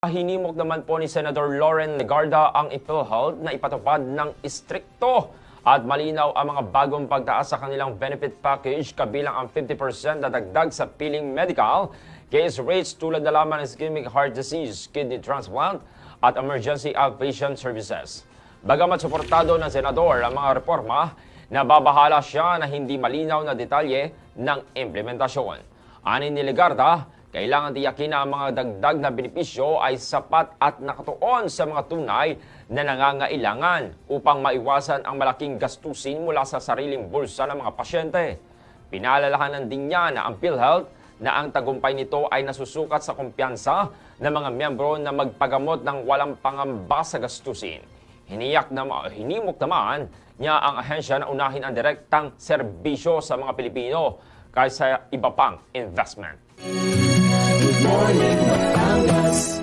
Hinimok naman po ni Senator Loren Legarda ang PhilHealth na ipatupad ng istrikto at malinaw ang mga bagong pagtaas sa kanilang benefit package kabilang ang 50% na dagdag sa piling medical, case rates tulad na lamang ng ischemic heart disease, kidney transplant at emergency outpatient services. Bagamat suportado ng Senador ang mga reforma, nababahala siya na hindi malinaw na detalye ng implementasyon. Anin ni Legarda, kailangan tiyakin na ang mga dagdag na benepisyo ay sapat at nakatuon sa mga tunay na nangangailangan upang maiwasan ang malaking gastusin mula sa sariling bulsa ng mga pasyente. Pinaalalahanan din niya na ang PhilHealth na ang tagumpay nito ay nasusukat sa kumpiyansa ng mga miyembro na magpagamot ng walang pangamba sa gastusin. Hinimok naman niya ang ahensya na unahin ang direktang serbisyo sa mga Pilipino kaysa iba pang investment. Good morning, Batangas.